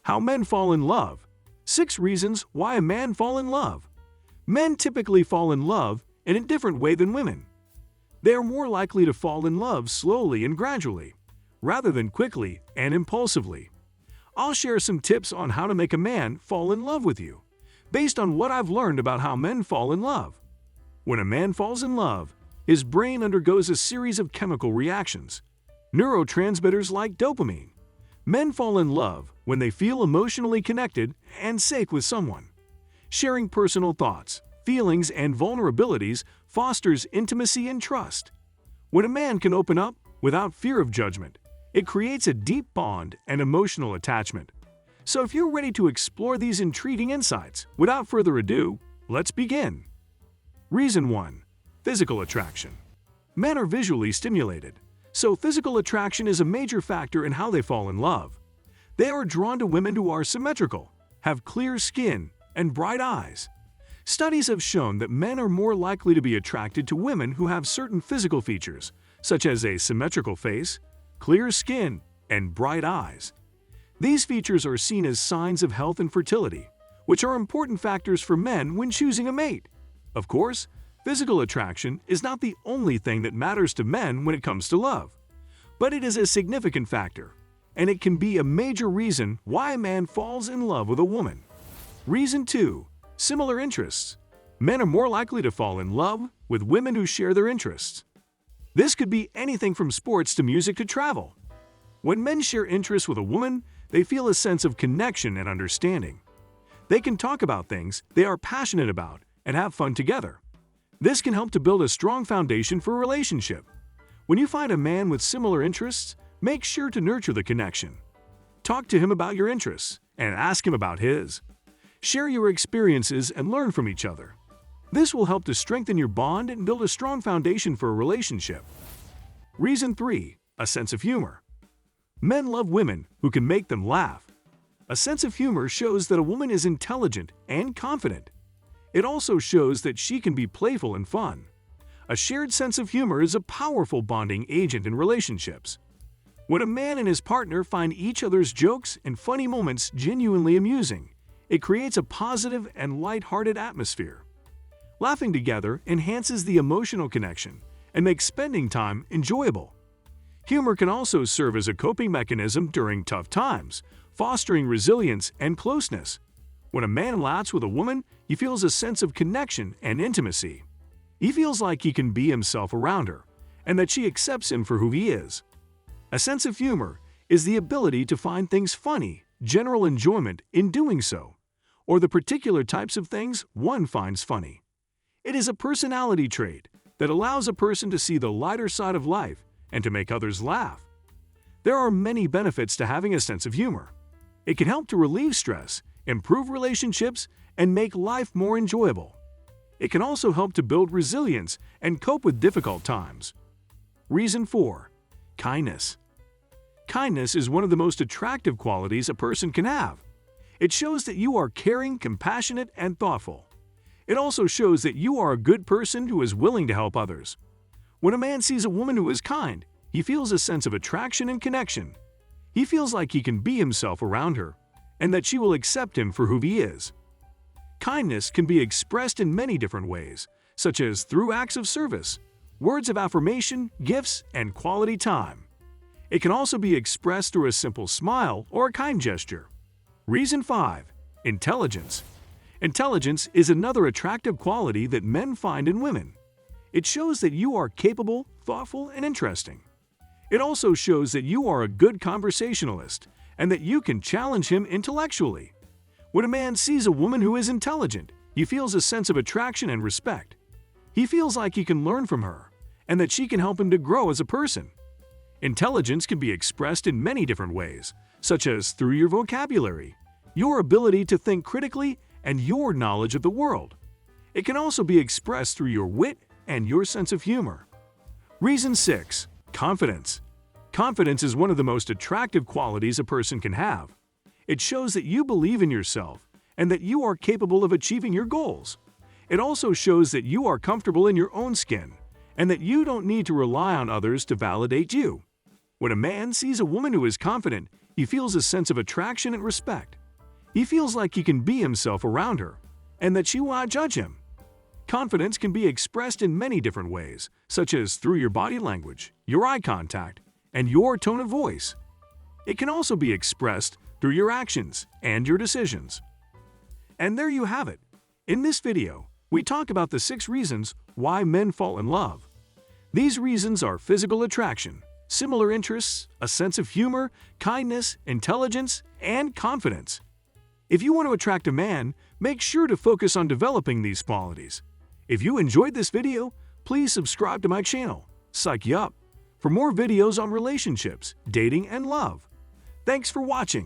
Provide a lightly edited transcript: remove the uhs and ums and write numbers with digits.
How men fall in love. 6 reasons why a man fall in love. Men typically fall in love in a different way than women. They are more likely to fall in love slowly and gradually, rather than quickly and impulsively. I'll share some tips on how to make a man fall in love with you, based on what I've learned about how men fall in love. When a man falls in love, his brain undergoes a series of chemical reactions, neurotransmitters like dopamine. Men fall in love when they feel emotionally connected and safe with someone. Sharing personal thoughts, feelings, and vulnerabilities fosters intimacy and trust. When a man can open up without fear of judgment, it creates a deep bond and emotional attachment. So if you're ready to explore these intriguing insights, without further ado, let's begin. Reason 1. Physical attraction. Men are visually stimulated, so physical attraction is a major factor in how they fall in love. They are drawn to women who are symmetrical, have clear skin, and bright eyes. Studies have shown that men are more likely to be attracted to women who have certain physical features, such as a symmetrical face, clear skin, and bright eyes. These features are seen as signs of health and fertility, which are important factors for men when choosing a mate. Of course, physical attraction is not the only thing that matters to men when it comes to love, but it is a significant factor, and it can be a major reason why a man falls in love with a woman. Reason 2. Similar interests. Men are more likely to fall in love with women who share their interests. This could be anything from sports to music to travel. When men share interests with a woman, they feel a sense of connection and understanding. They can talk about things they are passionate about and have fun together. This can help to build a strong foundation for a relationship. When you find a man with similar interests, make sure to nurture the connection. Talk to him about your interests and ask him about his. Share your experiences and learn from each other. This will help to strengthen your bond and build a strong foundation for a relationship. Reason 3. A sense of humor. Men love women who can make them laugh. A sense of humor shows that a woman is intelligent and confident. It also shows that she can be playful and fun. A shared sense of humor is a powerful bonding agent in relationships. When a man and his partner find each other's jokes and funny moments genuinely amusing, it creates a positive and light-hearted atmosphere. Laughing together enhances the emotional connection and makes spending time enjoyable. Humor can also serve as a coping mechanism during tough times, fostering resilience and closeness. When a man laughs with a woman, he feels a sense of connection and intimacy. He feels like he can be himself around her, and that she accepts him for who he is. A sense of humor is the ability to find things funny, general enjoyment in doing so, or the particular types of things one finds funny. It is a personality trait that allows a person to see the lighter side of life and to make others laugh. There are many benefits to having a sense of humor. It can help to relieve stress, improve relationships, and make life more enjoyable. It can also help to build resilience and cope with difficult times. Reason 4. Kindness. Kindness is one of the most attractive qualities a person can have. It shows that you are caring, compassionate, and thoughtful. It also shows that you are a good person who is willing to help others. When a man sees a woman who is kind, he feels a sense of attraction and connection. He feels like he can be himself around her, and that she will accept him for who he is. Kindness can be expressed in many different ways, such as through acts of service, words of affirmation, gifts, and quality time. It can also be expressed through a simple smile or a kind gesture. Reason 5. Intelligence. Intelligence is another attractive quality that men find in women. It shows that you are capable, thoughtful, and interesting. It also shows that you are a good conversationalist and that you can challenge him intellectually. When a man sees a woman who is intelligent, he feels a sense of attraction and respect. He feels like he can learn from her and that she can help him to grow as a person. Intelligence can be expressed in many different ways, such as through your vocabulary, your ability to think critically, and your knowledge of the world. It can also be expressed through your wit and your sense of humor. Reason 6. Confidence. Confidence is one of the most attractive qualities a person can have. It shows that you believe in yourself and that you are capable of achieving your goals. It also shows that you are comfortable in your own skin and that you don't need to rely on others to validate you. When a man sees a woman who is confident, he feels a sense of attraction and respect. He feels like he can be himself around her, and that she will not judge him. Confidence can be expressed in many different ways, such as through your body language, your eye contact, and your tone of voice. It can also be expressed through your actions and your decisions. And there you have it. In this video, we talk about the 6 reasons why men fall in love. These reasons are physical attraction, similar interests, a sense of humor, kindness, intelligence, and confidence. If you want to attract a man, make sure to focus on developing these qualities. If you enjoyed this video, please subscribe to my channel, Psyche Up, for more videos on relationships, dating, and love. Thanks for watching.